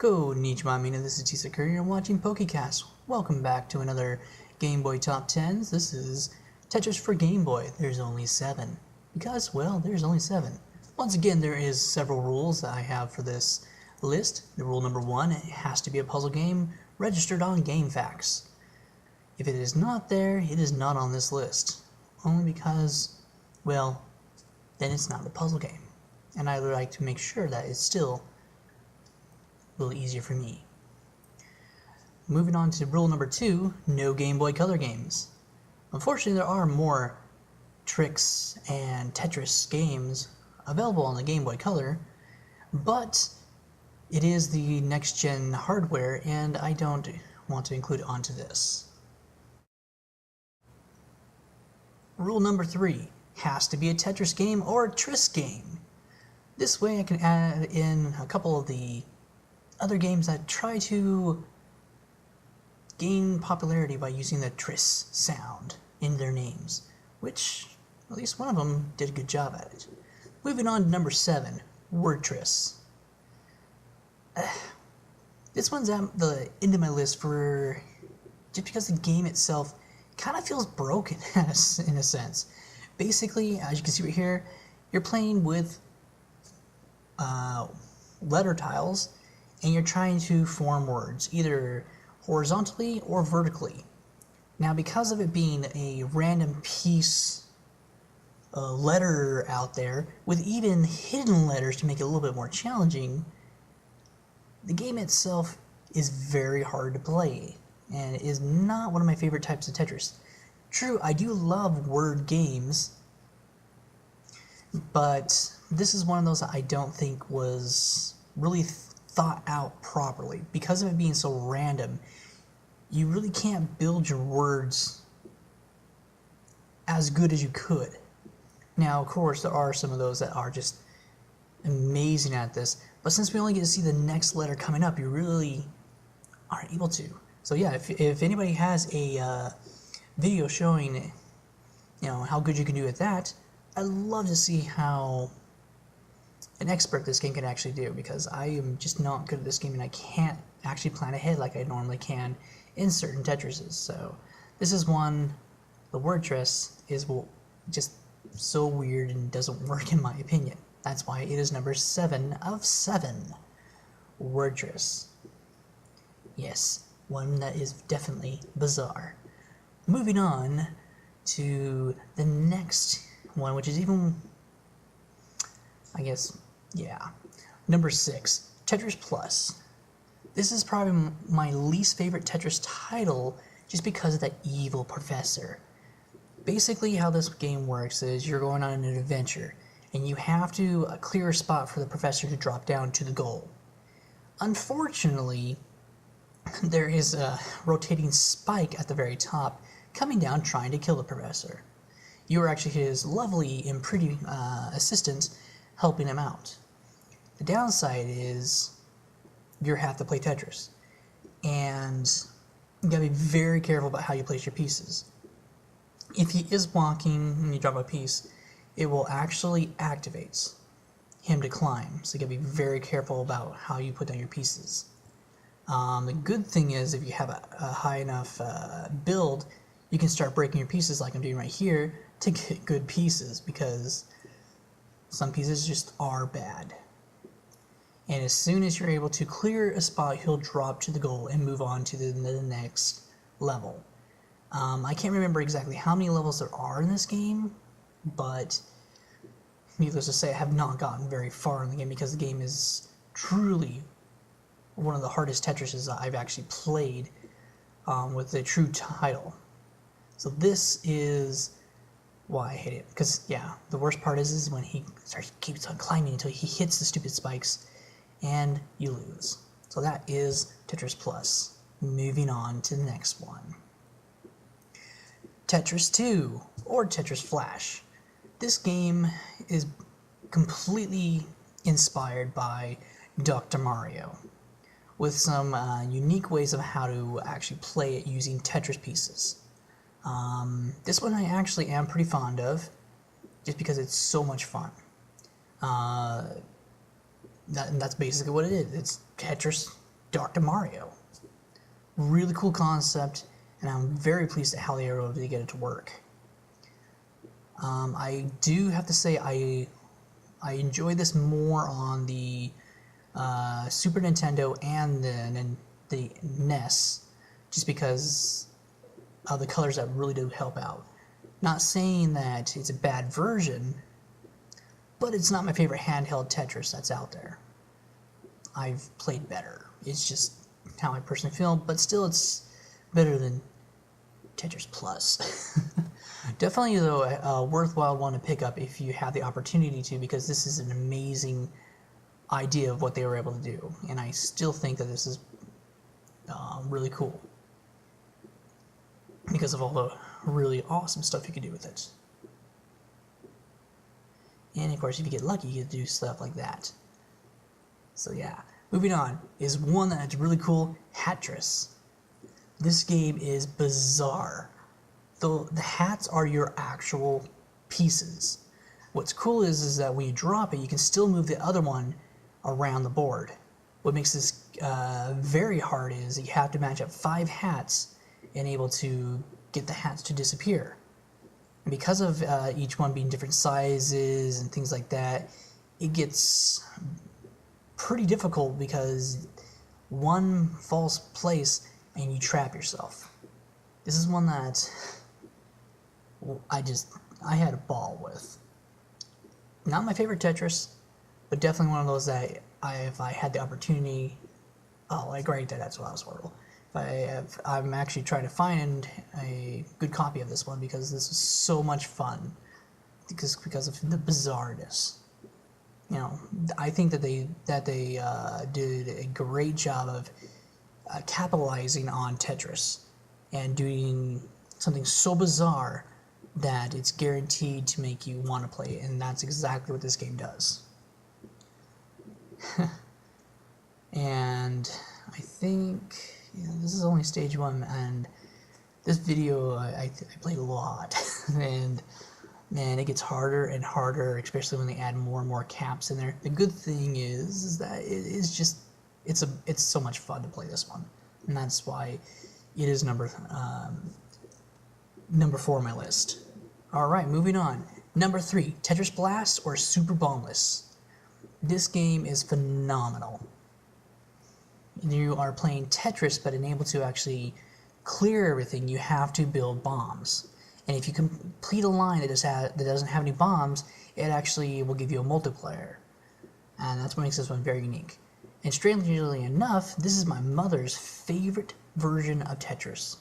Konnichiwa, Mina. This is Tisa Curry. You're watching PokeCast. Welcome back to another Game Boy Top 10s. This is Tetris for Game Boy. There's only 7. Because, well, there's only 7. Once again, there is several rules that I have for this list. The rule number 1, it has to be a puzzle game registered on GameFAQs. If it is not there, it is not on this list. Only because, well, then it's not a puzzle game. And I would like to make sure that it's still a little easier for me. Moving on to rule number 2, no Game Boy Color games. Unfortunately, there are more tricks and Tetris games available on the Game Boy Color, but it is the next-gen hardware, and I don't want to include it onto this. Rule number 3, has to be a Tetris game or a Tris game. This way I can add in a couple of the other games that try to gain popularity by using the Tris sound in their names, which at least one of them did a good job at it. Moving on to number 7, word Tris. This one's at the end of my list for just because the game itself kind of feels broken in a sense. Basically, as you can see right here, you're playing with letter tiles, and you're trying to form words, either horizontally or vertically. Now, because of it being a random piece letter out there, with even hidden letters to make it a little bit more challenging, the game itself is very hard to play, and is not one of my favorite types of Tetris. True, I do love word games, but this is one of those that I don't think was really thought out properly. Because of it being so random, you really can't build your words as good as you could. Now, of course, there are some of those that are just amazing at this, but since we only get to see the next letter coming up, you really aren't able to. So yeah, if anybody has a video showing, how good you can do at that, I'd love to see how an expert this game can actually do, because I am just not good at this game and I can't actually plan ahead like I normally can in certain Tetrises. So this is one, the word Tris is just so weird and doesn't work in my opinion. That's why it is number 7 of 7, word Tris. Yes, one that is definitely bizarre. Moving on to the next one, which is even, I guess, yeah. Number 6, Tetris Plus. This is probably my least favorite Tetris title just because of that evil professor. Basically, how this game works is you're going on an adventure, and you have to clear a spot for the professor to drop down to the goal. Unfortunately, there is a rotating spike at the very top coming down trying to kill the professor. You are actually his lovely and pretty assistant helping him out. The downside is you have to play Tetris, and you gotta be very careful about how you place your pieces. If he is walking and you drop a piece, it will actually activate him to climb, so you gotta be very careful about how you put down your pieces. The good thing is if you have a high enough build, you can start breaking your pieces like I'm doing right here to get good pieces, because some pieces just are bad. And as soon as you're able to clear a spot, he'll drop to the goal and move on to the next level. I can't remember exactly how many levels there are in this game, but needless to say, I have not gotten very far in the game because the game is truly one of the hardest Tetrises I've actually played with a true title. So this is why I hate it, because yeah, the worst part is when he keeps on climbing until he hits the stupid spikes and you lose. So that is Tetris Plus. Moving on to the next one. Tetris 2, or Tetris Flash. This game is completely inspired by Dr. Mario, with some unique ways of how to actually play it using Tetris pieces. This one I actually am pretty fond of, just because it's so much fun. And that's basically what it is. It's Tetris Dr. Mario. Really cool concept, and I'm very pleased at how they were able to get it to work. I do have to say I enjoy this more on the Super Nintendo and the NES, just because of the colors that really do help out. Not saying that it's a bad version, but it's not my favorite handheld Tetris that's out there. I've played better. It's just how I personally feel, but still it's better than Tetris Plus. Definitely, though, a worthwhile one to pick up if you have the opportunity to, because this is an amazing idea of what they were able to do, and I still think that this is really cool because of all the really awesome stuff you can do with it. And of course, if you get lucky, you get to do stuff like that. So yeah, moving on is one that's really cool, Hattress. This game is bizarre. The hats are your actual pieces. What's cool is that when you drop it, you can still move the other one around the board. What makes this very hard is that you have to match up 5 hats and able to get the hats to disappear. And because of each one being different sizes and things like that, it gets pretty difficult because one false place and you trap yourself. This is one that I had a ball with. Not my favorite Tetris, but definitely one of those that if I had the opportunity, like right there, that's what I was horrible. I'm actually trying to find a good copy of this one because this is so much fun because of the bizarreness. You know, I think that they did a great job of capitalizing on Tetris and doing something so bizarre that it's guaranteed to make you want to play it, and that's exactly what this game does. And I think this is only stage 1, and this video I played a lot, and man, it gets harder and harder, especially when they add more and more caps in there. The good thing is that it's so much fun to play this one, and that's why it is number 4 on my list. All right, moving on. Number 3, Tetris Blast or Super Bombless. This game is phenomenal. You are playing Tetris, but unable to actually clear everything, you have to build bombs. And if you complete a line that doesn't have any bombs, it actually will give you a multiplier. And that's what makes this one very unique. And strangely enough, this is my mother's favorite version of Tetris.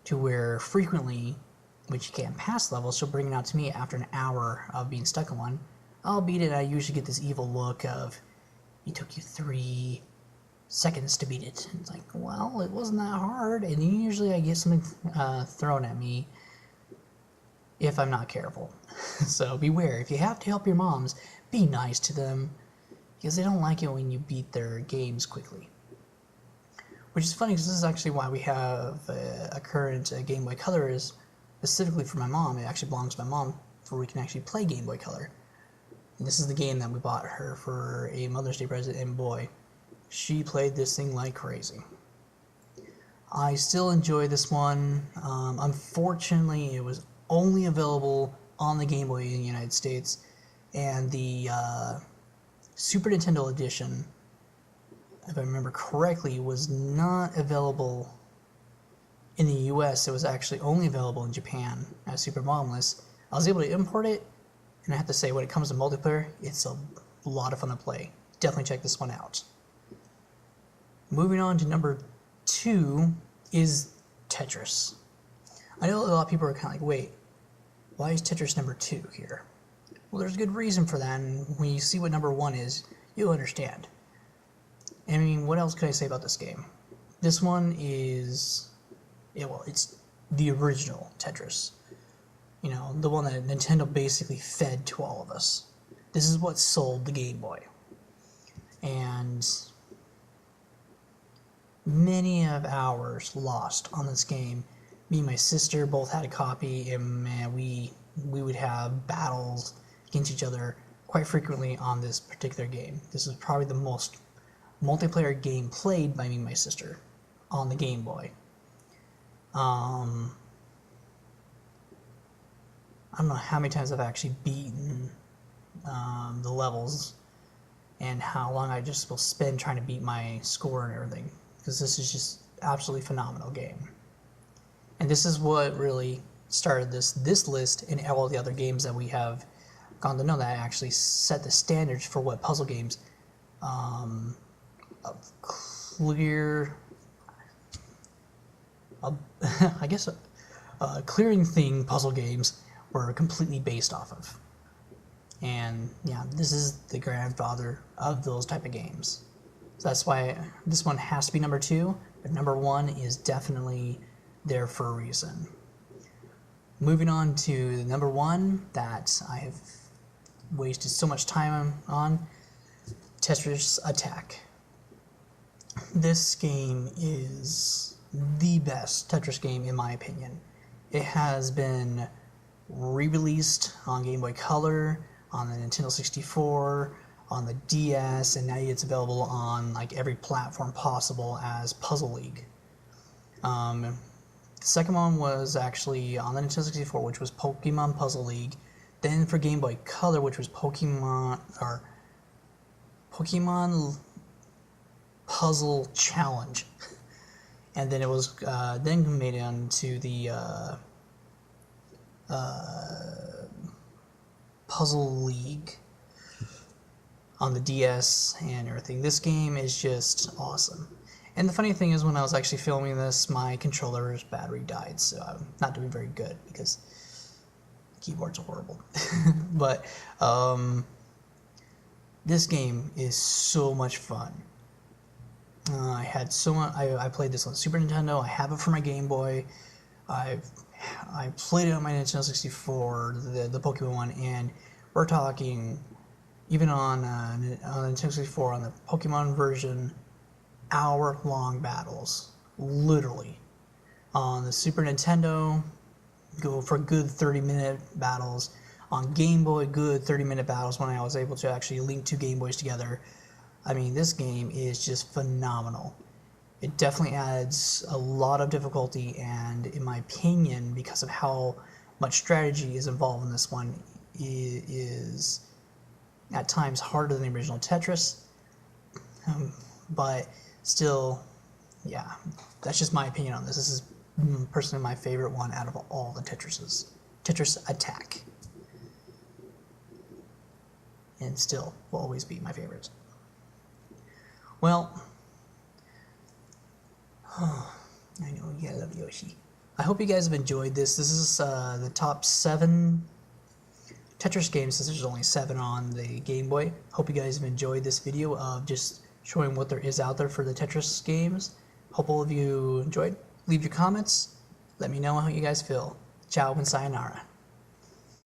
To where frequently, when she can't pass levels, she'll bring it out to me after an hour of being stuck in one. I'll beat it, I usually get this evil look of, it took you 3 seconds to beat it. It's like, well, it wasn't that hard, and usually I get something thrown at me if I'm not careful. So beware, if you have to help your moms, be nice to them, because they don't like it when you beat their games quickly. Which is funny, because this is actually why we have a current Game Boy Color, is specifically for my mom. It actually belongs to my mom, where we can actually play Game Boy Color. And this is the game that we bought her for a Mother's Day present, and boy, she played this thing like crazy. I still enjoy this one. Unfortunately, it was only available on the Game Boy in the United States, and the Super Nintendo edition, if I remember correctly, was not available in the US. It was actually only available in Japan as Super Bombless. I was able to import it, and I have to say, when it comes to multiplayer, it's a lot of fun to play. Definitely check this one out. Moving on to number 2 is Tetris. I know a lot of people are kind of like, wait, why is Tetris number 2 here? Well, there's a good reason for that, and when you see what number 1 is, you'll understand. I mean, what else can I say about this game? This one is, it's the original Tetris. You know, the one that Nintendo basically fed to all of us. This is what sold the Game Boy. And many of hours lost on this game. Me and my sister both had a copy, and man, we would have battles against each other quite frequently on this particular game. This is probably the most multiplayer game played by me and my sister on the Game Boy. I don't know how many times I've actually beaten the levels and how long I just will spend trying to beat my score and everything, because this is just absolutely phenomenal game. And this is what really started this list and all the other games that we have gone to know that actually set the standards for what puzzle games, clearing thing puzzle games were completely based off of. And yeah, this is the grandfather of those type of games. So that's why this one has to be number 2, but number 1 is definitely there for a reason. Moving on to the number 1 that I have wasted so much time on, Tetris Attack. This game is the best Tetris game in my opinion. It has been re-released on Game Boy Color, on the Nintendo 64, on the DS, and now it's available on like every platform possible as Puzzle League. The second one was actually on the Nintendo 64, which was Pokemon Puzzle League. Then for Game Boy Color, which was Pokemon Puzzle Challenge, and then it was then made it onto the Puzzle League on the DS and everything. This game is just awesome. And the funny thing is, when I was actually filming this, my controller's battery died, so I'm not doing very good because keyboards are horrible. But this game is so much fun. I had so much. I played this on Super Nintendo. I have it for my Game Boy. I played it on my Nintendo 64, the Pokemon one, and we're talking even on Nintendo 64 on the Pokemon version, hour-long battles, literally. On the Super Nintendo, go for good 30-minute battles. On Game Boy, good 30-minute battles when I was able to actually link 2 Game Boys together. I mean, this game is just phenomenal. It definitely adds a lot of difficulty, and in my opinion, because of how much strategy is involved in this one, is at times harder than the original Tetris. But still, yeah, that's just my opinion on this. This is personally my favorite one out of all the Tetrises. Tetris Attack. And still will always be my favorite. Well, I know, yeah, I love Yoshi. I hope you guys have enjoyed this. This is the top 7 Tetris games, since there's only 7 on the Game Boy. Hope you guys have enjoyed this video of just showing what there is out there for the Tetris games. Hope all of you enjoyed. Leave your comments. Let me know how you guys feel. Ciao and sayonara.